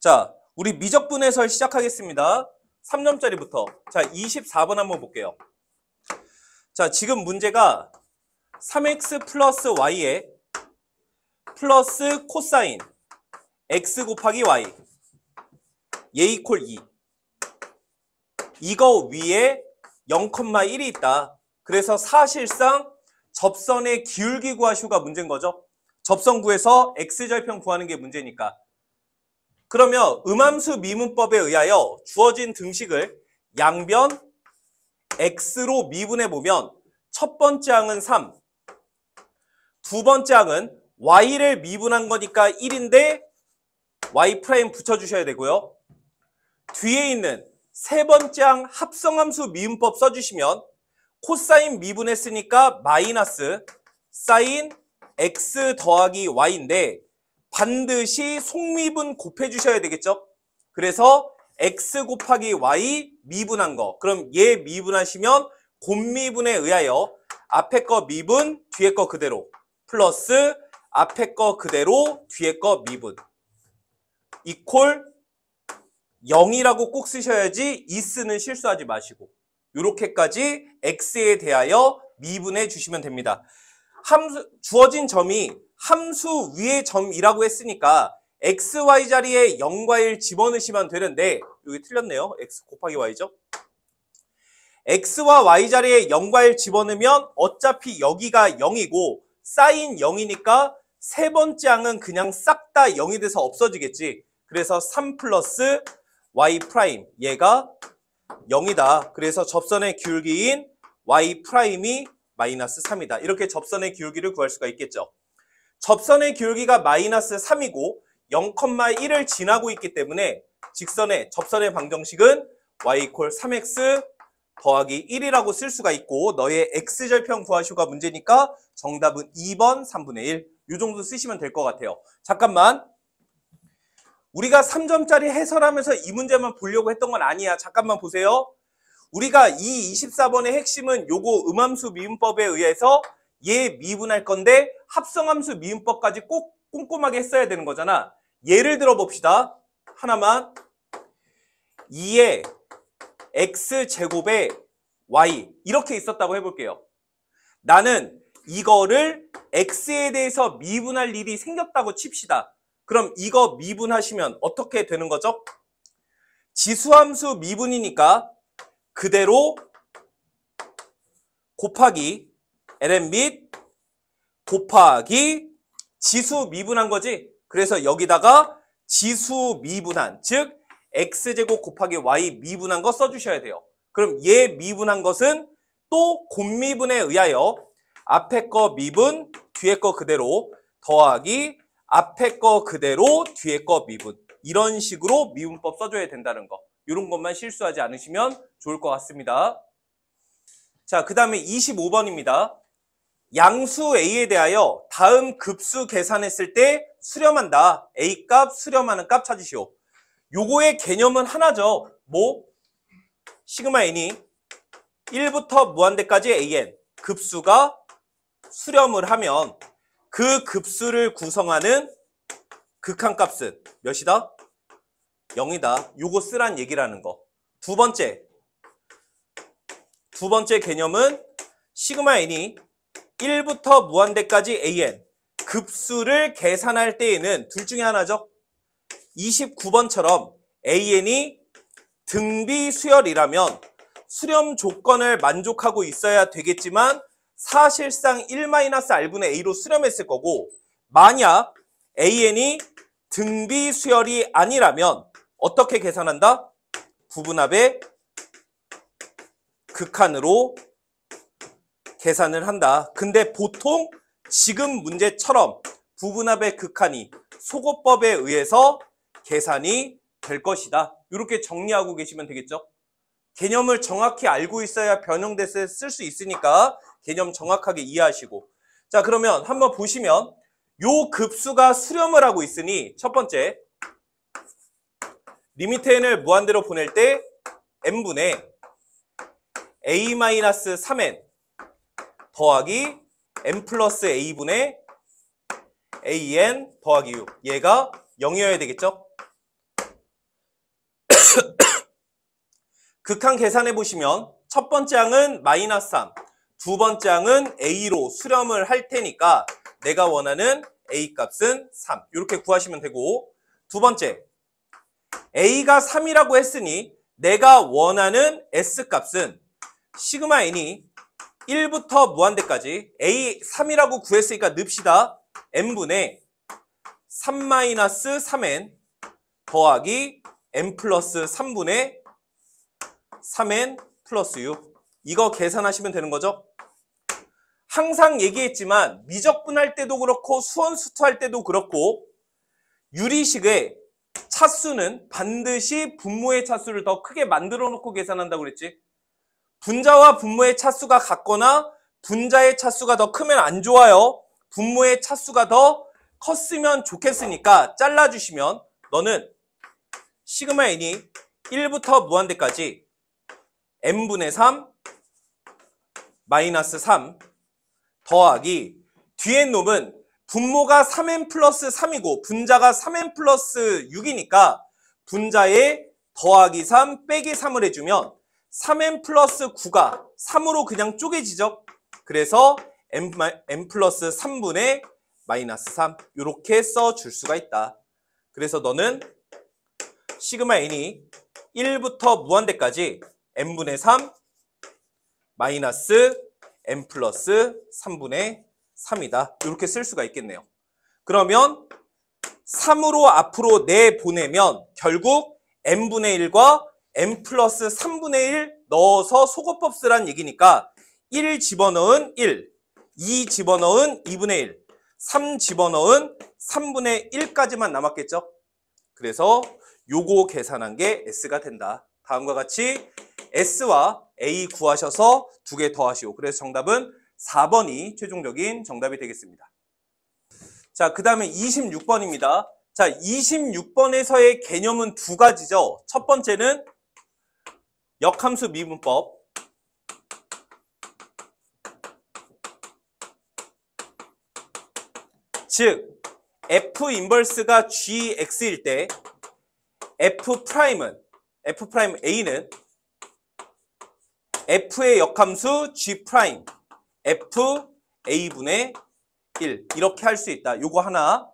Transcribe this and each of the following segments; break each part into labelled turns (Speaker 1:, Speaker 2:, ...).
Speaker 1: 자, 우리 미적분 해설 시작하겠습니다. 3점짜리부터. 자, 24번 한번 볼게요. 자, 지금 문제가 3x 플러스 y에 플러스 코사인 x 곱하기 y 얘 이퀄 2 이거 위에 0,1이 있다. 그래서 사실상 접선의 기울기 구하시오가 문제인 거죠. 접선 구해서 x절편 구하는 게 문제니까. 그러면 음함수 미분법에 의하여 주어진 등식을 양변 x로 미분해 보면 첫 번째 항은 3, 두 번째 항은 y를 미분한 거니까 1인데 y' 붙여주셔야 되고요. 뒤에 있는 세 번째 항 합성함수 미분법 써주시면 코사인 미분했으니까 마이너스 사인 x 더하기 y인데 반드시 속미분 곱해주셔야 되겠죠. 그래서 x 곱하기 y 미분한 거. 그럼 얘 미분하시면 곱미분에 의하여 앞에 거 미분, 뒤에 거 그대로 플러스 앞에 거 그대로 뒤에 거 미분 이퀄 0이라고 꼭 쓰셔야지 is는 실수하지 마시고 이렇게까지 x에 대하여 미분해 주시면 됩니다. 주어진 점이 함수 위의 점이라고 했으니까 x, y 자리에 0과 1 집어넣으시면 되는데 여기 틀렸네요. x 곱하기 y죠. x와 y 자리에 0과 1 집어넣으면 어차피 여기가 0이고 사인 0이니까 세 번째 항은 그냥 싹 다 0이 돼서 없어지겠지. 그래서 3 플러스 y 프라임 얘가 0이다. 그래서 접선의 기울기인 y 프라임이 마이너스 3이다. 이렇게 접선의 기울기를 구할 수가 있겠죠. 접선의 기울기가 마이너스 3이고 0,1을 지나고 있기 때문에 접선의 방정식은 y 이퀄 3x 더하기 1이라고 쓸 수가 있고 너의 x절편 구하시오가 문제니까 정답은 2번 3분의 1. 이 정도 쓰시면 될 것 같아요. 잠깐만. 우리가 3점짜리 해설하면서 이 문제만 보려고 했던 건 아니야. 잠깐만 보세요. 우리가 이 24번의 핵심은 요거 음함수 미분법에 의해서 얘 미분할 건데 합성함수 미분법까지 꼭 꼼꼼하게 했어야 되는 거잖아. 예를 들어 봅시다. 하나만. 2의 x제곱에 y 이렇게 있었다고 해볼게요. 나는 이거를 x에 대해서 미분할 일이 생겼다고 칩시다. 그럼 이거 미분하시면 어떻게 되는 거죠? 지수함수 미분이니까 그대로 곱하기 ln 및 곱하기 지수 미분한 거지. 그래서 여기다가 지수 미분한, 즉 x제곱 곱하기 y 미분한 거 써주셔야 돼요. 그럼 얘 미분한 것은 또 곱미분에 의하여 앞에 거 미분, 뒤에 거 그대로 더하기 앞에 거 그대로 뒤에 거 미분. 이런 식으로 미분법 써줘야 된다는 거. 이런 것만 실수하지 않으시면 좋을 것 같습니다. 자, 그 다음에 25번입니다. 양수 A에 대하여 다음 급수 계산했을 때 수렴한다. A값, 수렴하는 값 찾으시오. 요거의 개념은 하나죠. 뭐? 시그마 n이 1부터 무한대까지 an 급수가 수렴을 하면 그 급수를 구성하는 극한값은 몇이다? 0이다. 요거 쓰란 얘기라는 거. 두 번째 개념은 시그마 n이 1부터 무한대까지 an 급수를 계산할 때에는 둘 중에 하나죠. 29번처럼 an이 등비 수열이라면 수렴 조건을 만족하고 있어야 되겠지만 사실상 1-r분의 a로 수렴했을 거고 만약 an이 등비 수열이 아니라면 어떻게 계산한다? 부분합의 극한으로 계산을 한다. 근데 보통 지금 문제처럼 부분합의 극한이 소거법에 의해서 계산이 될 것이다. 이렇게 정리하고 계시면 되겠죠. 개념을 정확히 알고 있어야 변형돼서 쓸 수 있으니까 개념 정확하게 이해하시고. 자, 그러면 한번 보시면 요 급수가 수렴을 하고 있으니 첫 번째 리미트 n을 무한대로 보낼 때 n분의 a-3n 더하기 n 플러스 a분의 an 더하기 6 얘가 0이어야 되겠죠? 극한 계산해 보시면 첫 번째 항은 마이너스 3, 두 번째 항은 A로 수렴을 할 테니까 내가 원하는 A 값은 3. 이렇게 구하시면 되고, 두 번째, A가 3이라고 했으니 내가 원하는 S 값은 시그마 n이 1부터 무한대까지 A 3이라고 구했으니까 넣읍시다. n분의 3-3n 더하기 n 플러스 3분의 3n 플러스 6. 이거 계산하시면 되는 거죠. 항상 얘기했지만 미적분할 때도 그렇고 수원수투할 때도 그렇고 유리식의 차수는 반드시 분모의 차수를 더 크게 만들어 놓고 계산한다고 그랬지. 분자와 분모의 차수가 같거나 분자의 차수가 더 크면 안 좋아요. 분모의 차수가 더 컸으면 좋겠으니까 잘라주시면 너는 시그마 n이 1부터 무한대까지 n분의 3 마이너스 3 더하기 뒤에 놈은 분모가 3n 플러스 3이고 분자가 3n 플러스 6이니까 분자에 더하기 3 빼기 3을 해주면 3n 플러스 9가 3으로 그냥 쪼개지죠. 그래서 n 플러스 3분의 마이너스 3 이렇게 써줄 수가 있다. 그래서 너는 시그마 n이 1부터 무한대까지 n분의 3 마이너스 n 플러스 3분의 3이다. 이렇게 쓸 수가 있겠네요. 그러면 3으로 앞으로 내보내면 결국 n분의 1과 n 플러스 3분의 1 넣어서 소거법 쓰란 얘기니까 1 집어넣은 1, 2 집어넣은 2분의 1, 3 집어넣은 3분의 1까지만 남았겠죠. 그래서 요거 계산한 게 S가 된다. 다음과 같이 S와 A 구하셔서 두 개 더하시오. 그래서 정답은 4번이 최종적인 정답이 되겠습니다. 자, 그 다음에 26번입니다. 자, 26번에서의 개념은 두 가지죠. 첫 번째는 역함수 미분법. 즉, F 인버스가 GX일 때 F 프라임 A는 F의 역함수 G 프라임 F A분의 1 이렇게 할 수 있다. 요거 하나.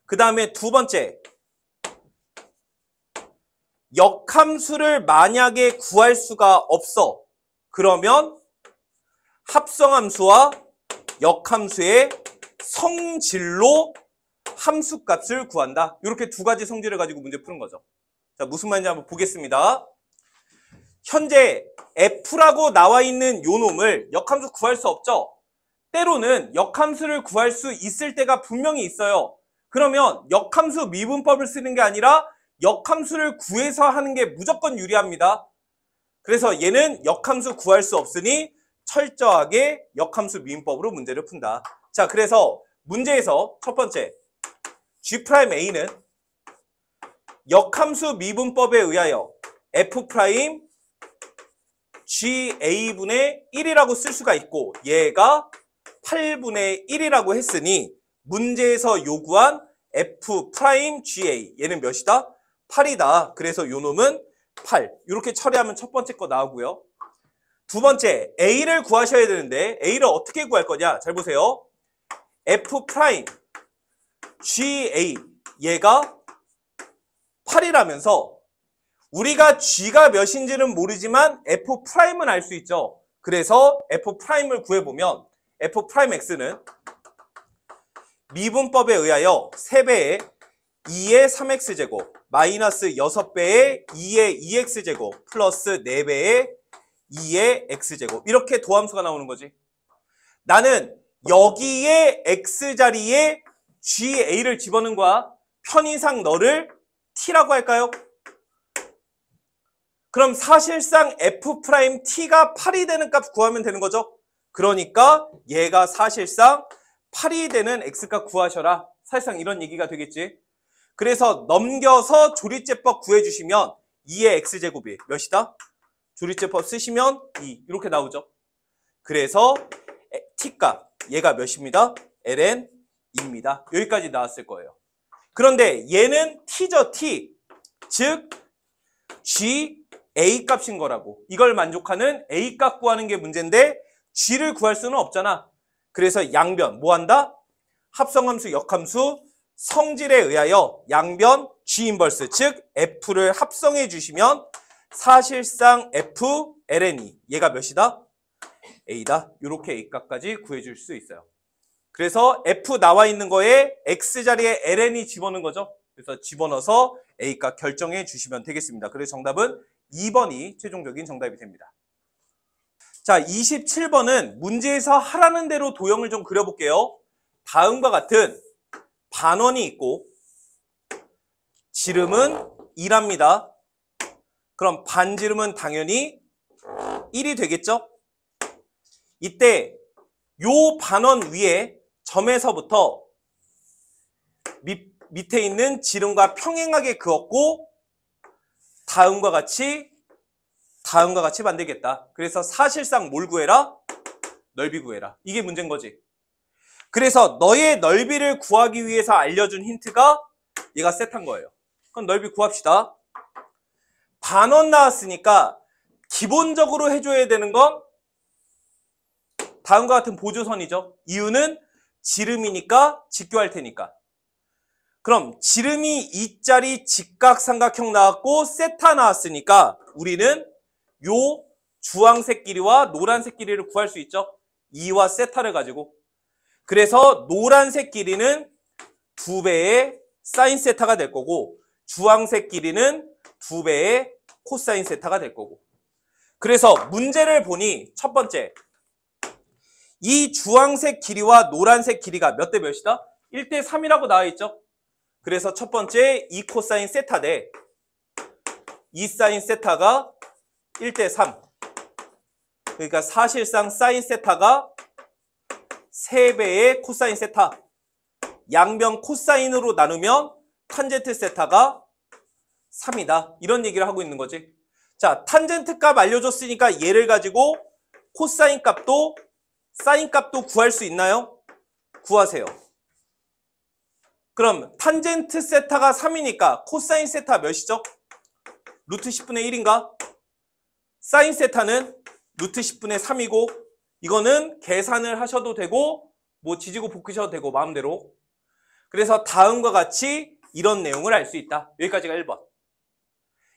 Speaker 1: 그 다음에 두 번째, 역함수를 만약에 구할 수가 없어. 그러면 합성함수와 역함수의 성질로 함수값을 구한다. 이렇게 두 가지 성질을 가지고 문제 푸는 거죠. 자, 무슨 말인지 한번 보겠습니다. 현재 F라고 나와 있는 요 놈을 역함수 구할 수 없죠. 때로는 역함수를 구할 수 있을 때가 분명히 있어요. 그러면 역함수 미분법을 쓰는 게 아니라 역함수를 구해서 하는 게 무조건 유리합니다. 그래서 얘는 역함수 구할 수 없으니 철저하게 역함수 미분법으로 문제를 푼다. 자, 그래서 문제에서 첫 번째 G'A는 역함수 미분법에 의하여 F' GA분의 1이라고 쓸 수가 있고 얘가 8분의 1이라고 했으니 문제에서 요구한 F'GA 얘는 몇이다? 8이다. 그래서 요 놈은 8. 이렇게 처리하면 첫 번째 거 나오고요. 두 번째 A를 구하셔야 되는데 A를 어떻게 구할 거냐? 잘 보세요. F'GA 얘가 8이라면서 우리가 G가 몇인지는 모르지만 F'은 알 수 있죠. 그래서 F'을 구해보면 F'X는 미분법에 의하여 3배의 2의 3X제곱 마이너스 6배의 2의 2X제곱 플러스 4배의 2의 X제곱 이렇게 도함수가 나오는 거지. 나는 여기에 X자리에 GA를 집어넣은 거야. 편의상 너를 T라고 할까요? 그럼 사실상 F'T가 8이 되는 값 구하면 되는 거죠. 그러니까 얘가 사실상 8이 되는 X값 구하셔라. 사실상 이런 얘기가 되겠지. 그래서 넘겨서 조리제법 구해주시면 2의 X제곱이 몇이다? 조리제법 쓰시면 2 이렇게 나오죠. 그래서 T값 얘가 몇입니다? ln입니다. 여기까지 나왔을 거예요. 그런데 얘는 T죠, T. 즉 G A 값인 거라고. 이걸 만족하는 A 값 구하는 게 문제인데 G를 구할 수는 없잖아. 그래서 양변 뭐 한다? 합성함수, 역함수, 성질에 의하여 양변 G 인버스, 즉 F를 합성해 주시면 사실상 F ln이 얘가 몇이다? A다. 이렇게 A 값까지 구해줄 수 있어요. 그래서 F 나와 있는 거에 X 자리에 ln이 집어넣은 거죠. 그래서 집어넣어서 A 값 결정해 주시면 되겠습니다. 그래서 정답은 2번이 최종적인 정답이 됩니다. 자, 27번은 문제에서 하라는 대로 도형을 좀 그려볼게요. 다음과 같은 반원이 있고 지름은 2랍니다. 그럼 반지름은 당연히 1이 되겠죠? 이때 요 반원 위에 점에서부터 밑에 있는 지름과 평행하게 그었고 다음과 같이 만들겠다. 그래서 사실상 뭘 구해라? 넓이 구해라. 이게 문제인 거지. 그래서 너의 넓이를 구하기 위해서 알려준 힌트가 얘가 셋한 거예요. 그럼 넓이 구합시다. 반원 나왔으니까 기본적으로 해줘야 되는 건 다음과 같은 보조선이죠. 이유는 지름이니까 직교할 테니까. 그럼 지름이 2짜리 직각삼각형 나왔고 세타 나왔으니까 우리는 요 주황색 길이와 노란색 길이를 구할 수 있죠. 2와 세타를 가지고. 그래서 노란색 길이는 2배의 사인 세타가 될 거고 주황색 길이는 2배의 코사인 세타가 될 거고. 그래서 문제를 보니 첫 번째 이 주황색 길이와 노란색 길이가 몇 대 몇이다? 1대 3이라고 나와 있죠. 그래서 첫 번째 2 코사인 세타 대 2 사인 세타가 1대 3. 그러니까 사실상 사인 세타가 3배의 코사인 세타. 양변 코사인으로 나누면 탄젠트 세타가 3이다. 이런 얘기를 하고 있는 거지. 자, 탄젠트 값 알려줬으니까 얘를 가지고 코사인 값도 사인 값도 구할 수 있나요? 구하세요. 그럼 탄젠트 세타가 3이니까 코사인 세타 몇이죠? 루트 10분의 1인가? 사인 세타는 루트 10분의 3이고 이거는 계산을 하셔도 되고 뭐 지지고 볶으셔도 되고 마음대로. 그래서 다음과 같이 이런 내용을 알 수 있다. 여기까지가 1번.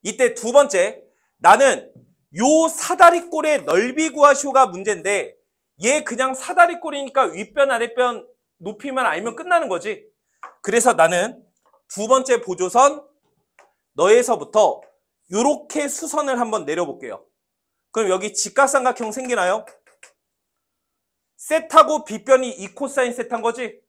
Speaker 1: 이때 두 번째, 나는 요 사다리꼴의 넓이 구하시오가 문제인데 얘 그냥 사다리꼴이니까 윗변 아랫변 높이만 알면 끝나는 거지. 그래서 나는 두 번째 보조선 너에서부터 요렇게 수선을 한번 내려볼게요. 그럼 여기 직각삼각형 생기나요? 세타고 빗변이 2 코사인 세타인 거지?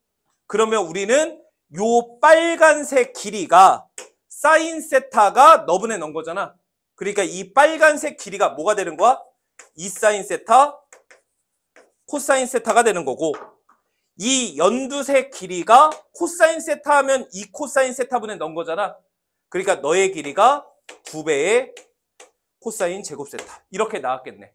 Speaker 1: 그러면 우리는 요 빨간색 길이가 사인 세타가 너분에 넣은 거잖아. 그러니까 이 빨간색 길이가 뭐가 되는 거야? 2 사인 세타 코사인 세타가 되는 거고 이 연두색 길이가 코사인 세타 하면 2 코사인 세타분에 넣은 거잖아. 그러니까 너의 길이가 2배의 코사인 제곱 세타. 이렇게 나왔겠네.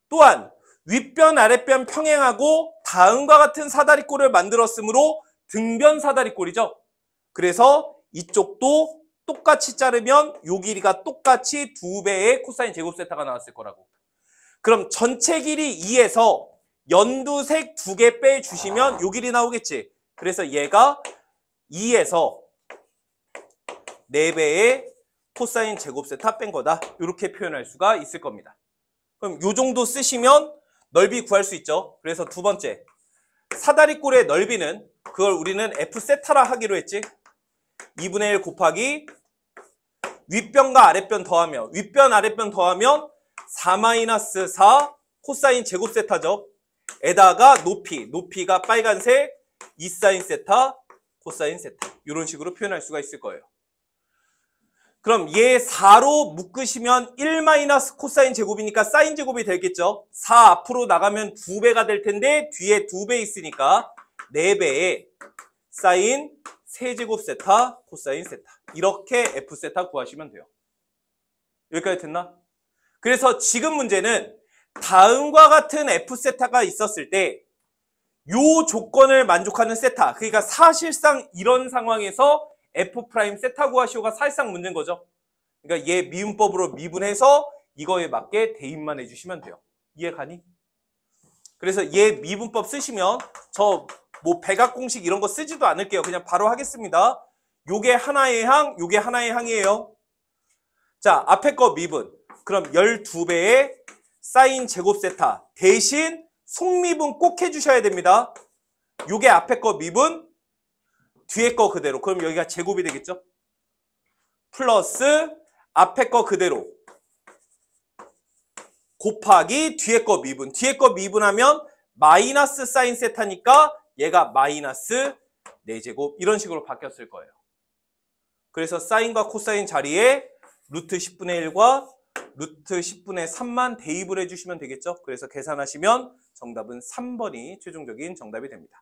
Speaker 1: 또한 윗변 아랫변 평행하고 다음과 같은 사다리꼴을 만들었으므로 등변 사다리꼴이죠. 그래서 이쪽도 똑같이 자르면 요 길이가 똑같이 2배의 코사인 제곱 세타가 나왔을 거라고. 그럼 전체 길이 2에서 연두색 2개 빼주시면 요 길이 나오겠지. 그래서 얘가 2에서 4배의 코사인 제곱 세타 뺀 거다. 이렇게 표현할 수가 있을 겁니다. 그럼 요 정도 쓰시면 넓이 구할 수 있죠. 그래서 두 번째, 사다리꼴의 넓이는 그걸 우리는 F 세타라 하기로 했지. 2분의 1 곱하기 윗변과 아랫변 더하면 윗변 아랫변 더하면 4-4 코사인 제곱 세타죠. 에다가 높이가 빨간색 2 사인 세타 코사인 세타 이런 식으로 표현할 수가 있을 거예요. 그럼 얘 4로 묶으시면 1 마이너스 코사인 제곱이니까 사인 제곱이 되겠죠. 4 앞으로 나가면 2배가 될 텐데 뒤에 2배 있으니까 4배의 사인 세제곱 세타 코사인 세타 이렇게 F 세타 구하시면 돼요. 여기까지 됐나? 그래서 지금 문제는 다음과 같은 F 세타가 있었을 때 요 조건을 만족하는 세타, 그러니까 사실상 이런 상황에서 F 프라임 세타 구하시오가 사실상 문제인 거죠. 그러니까 얘 미분법으로 미분해서 이거에 맞게 대입만 해주시면 돼요. 이해 가니? 그래서 얘 미분법 쓰시면 저 뭐 백악공식 이런 거 쓰지도 않을게요. 그냥 바로 하겠습니다. 요게 하나의 항, 요게 하나의 항이에요. 자, 앞에 거 미분. 그럼 12배의 사인 제곱 세타 대신 속미분 꼭 해주셔야 됩니다. 요게 앞에 거 미분, 뒤에 거 그대로. 그럼 여기가 제곱이 되겠죠? 플러스 앞에 거 그대로 곱하기 뒤에 거 미분. 뒤에 거 미분하면 마이너스 사인 세타니까 얘가 마이너스 4제곱 이런 식으로 바뀌었을 거예요. 그래서 사인과 코사인 자리에 루트 10분의 1과 루트 10분의 3만 대입을 해주시면 되겠죠. 그래서 계산하시면 정답은 3번이 최종적인 정답이 됩니다.